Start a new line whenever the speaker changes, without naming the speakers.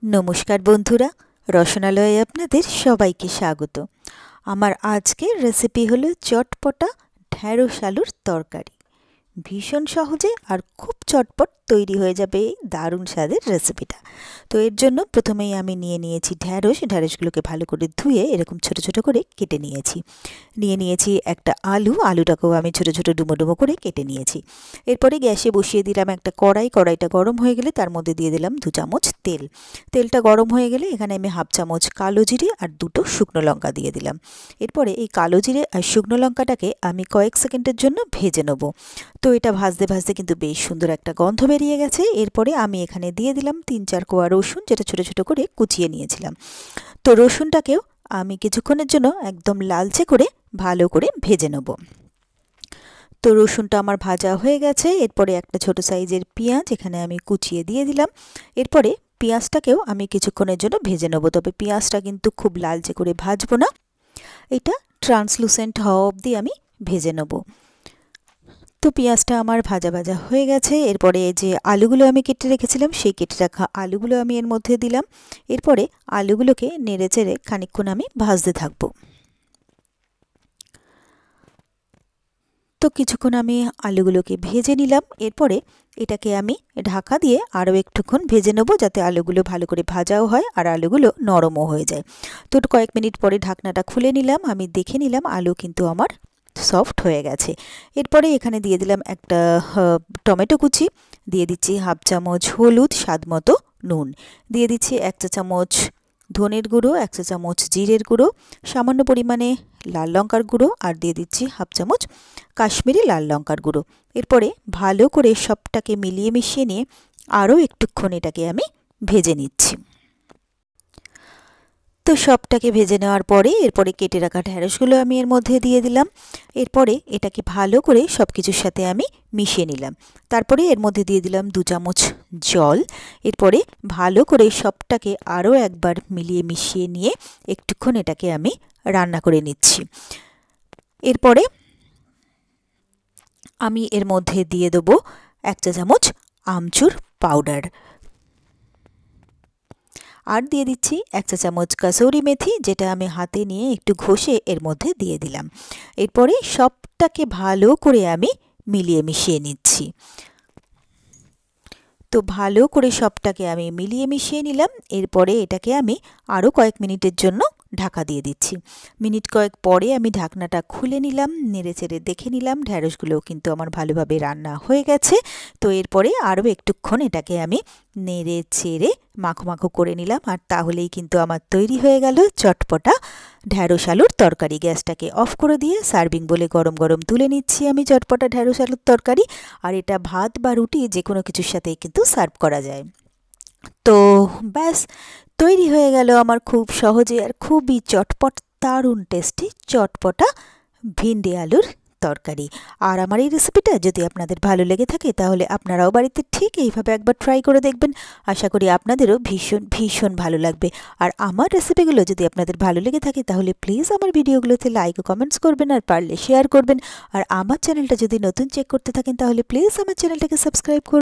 নমস্কার বন্ধুরা, রসনালয়ে আপনাদের সবাইকে স্বাগত। আমার আজকের রেসিপি হলো চটপটা ঢ্যাঁড়স আলুর তরকারি। ভীষণ সহজে আর খুব চটপট তৈরি হয়ে যাবে এই দারুণ স্বাদের রেসিপিটা। তো এর জন্য প্রথমেই আমি নিয়ে নিয়েছি ঢ্যাঁড়সগুলোকে ভালো করে ধুয়ে এরকম ছোট ছোট করে কেটে নিয়েছি একটা আলুটাকেও আমি ছোট ছোট ডুমো ডুমো করে কেটে নিয়েছি। এরপরে গ্যাসে বসিয়ে দিলাম একটা কড়াইটা গরম হয়ে গেলে তার মধ্যে দিয়ে দিলাম 2 চামচ তেল। তেলটা গরম হয়ে গেলে এখানে আমি 1/2 চামচ কালো জিরে আর 2টো শুকনো লঙ্কা দিয়ে দিলাম। এরপরে এই কালো জিরে আর শুকনো লঙ্কাটাকে আমি কয়েক সেকেন্ডের জন্য ভেজে নেব। তো এটা ভাজতে ভাজতে কিন্তু বেশ সুন্দর একটা গন্ধ বেরিয়ে গেছে। এরপরে আমি এখানে দিয়ে দিলাম 3-4 কোয়া রসুন, যেটা ছোট ছোট করে কুচিয়ে নিয়েছিলাম। তো রসুনটাকেও আমি কিছুক্ষণের জন্য একদম লালচে করে ভালো করে ভেজে নেব। তো রসুনটা আমার ভাজা হয়ে গেছে। এরপরে একটা ছোট সাইজের পেঁয়াজ এখানে আমি কুচিয়ে দিয়ে দিলাম। এরপরে পেঁয়াজটাকেও আমি কিছুক্ষণের জন্য ভেজে নেব, তবে পেঁয়াজটা কিন্তু খুব লালচে করে ভাজবো না, এটা ট্রান্সলুসেন্ট হওয়া অবধি আমি ভেজে নেব। তো পেঁয়াজটা আমার ভাজা ভাজা হয়ে গেছে। এরপরে যে আলুগুলো আমি কেটে রেখেছিলাম সেই কেটে রাখা আলুগুলো আমি এর মধ্যে দিলাম। এরপরে আলুগুলোকে নেড়ে চেড়ে খানিকক্ষণ আমি ভাজতে থাকবো। তো কিছুক্ষণ আমি আলুগুলোকে ভেজে নিলাম। এরপরে এটাকে আমি ঢাকা দিয়ে আরও একটুক্ষণ ভেজে নেবো, যাতে আলুগুলো ভালো করে ভাজাও হয় আর আলুগুলো নরমও হয়ে যায়। তো কয়েক মিনিট পরে ঢাকনাটা খুলে নিলাম, আমি দেখে নিলাম আলু কিন্তু আমার সফট হয়ে গেছে। এরপরে এখানে দিয়ে দিলাম একটা টমেটো কুচি, দিয়ে দিচ্ছি 1/2 চামচ হলুদ, স্বাদ মতো নুন, দিয়ে দিচ্ছি 1 চা চামচ ধনের গুঁড়ো, 1 চা চামচ জিরের গুঁড়ো, সামান্য পরিমাণে লাল লঙ্কার গুঁড়ো আর দিয়ে দিচ্ছি 1/2 চামচ কাশ্মীরি লাল লঙ্কার গুঁড়ো। এরপরে ভালো করে সবটাকে মিলিয়ে মিশিয়ে নিয়ে আরও একটুক্ষণ এটাকে আমি ভেজে নিচ্ছি। তো সবটাকে ভেজে নেওয়ার পরে এরপরে কেটে রাখা ঢ্যাঁড়সগুলো আমি এর মধ্যে দিয়ে দিলাম। এরপরে এটাকে ভালো করে সব কিছুর সাথে আমি মিশিয়ে নিলাম। তারপরে এর মধ্যে দিয়ে দিলাম 2 চামচ জল। এরপরে ভালো করে সবটাকে আরও একবার মিলিয়ে মিশিয়ে নিয়ে একটুক্ষণ এটাকে আমি রান্না করে নিচ্ছি। এরপরে আমি এর মধ্যে দিয়ে দেবো 1 চা চামচ আমচুর পাউডার আর দিয়ে দিচ্ছি 1 চা চামচ কাসুরি মেথি, যেটা আমি হাতে নিয়ে একটু ঘষে এর মধ্যে দিয়ে দিলাম। এরপরে সবটাকে ভালো করে আমি মিলিয়ে মিশিয়ে নিচ্ছি। তো ভালো করে সবটাকে আমি মিলিয়ে মিশিয়ে নিলাম। এরপরে এটাকে আমি আরও কয়েক মিনিটের জন্য ঢাকা দিয়ে দিচ্ছি। মিনিট কয়েক পরে আমি ঢাকনাটা খুলে নিলাম, নেড়ে চেড়ে দেখে নিলাম ঢ্যাঁড়সগুলোও কিন্তু আমার ভালোভাবে রান্না হয়ে গেছে। তো এরপরে আরও একটুক্ষণ এটাকে আমি নেড়ে চেড়ে মাখো মাখো করে নিলাম, আর তাহলেই কিন্তু আমার তৈরি হয়ে গেল চটপটা ঢ্যাঁড়স আলুর তরকারি। গ্যাসটাকে অফ করে দিয়ে সার্ভিং বলে গরম গরম তুলে নিচ্ছি আমি চটপটা ঢ্যাঁড়স আলুর তরকারি। আর এটা ভাত বা রুটি যে কোনো কিছুর সাথেই কিন্তু সার্ভ করা যায়। তো ব্যাস, তৈরি হয়ে গেল আমার খুব সহজে আর খুবই চটপট দারুণ টেস্টি চটপটা ভিন্ডি আলুর তরকারি। আর আমার এই রেসিপিটা যদি আপনাদের ভালো লেগে থাকে তাহলে আপনারাও বাড়িতে ঠিক এইভাবে একবার ট্রাই করে দেখবেন। আশা করি আপনাদেরও ভীষণ ভীষণ ভালো লাগবে। আর আমার রেসিপিগুলো যদি আপনাদের ভালো লেগে থাকে তাহলে প্লিজ আমার ভিডিওগুলোতে লাইক ও কমেন্টস করবেন, আর পারলে শেয়ার করবেন। আর আমার চ্যানেলটা যদি নতুন চেক করতে থাকেন তাহলে প্লিজ আমার চ্যানেলটাকে সাবস্ক্রাইব করবেন।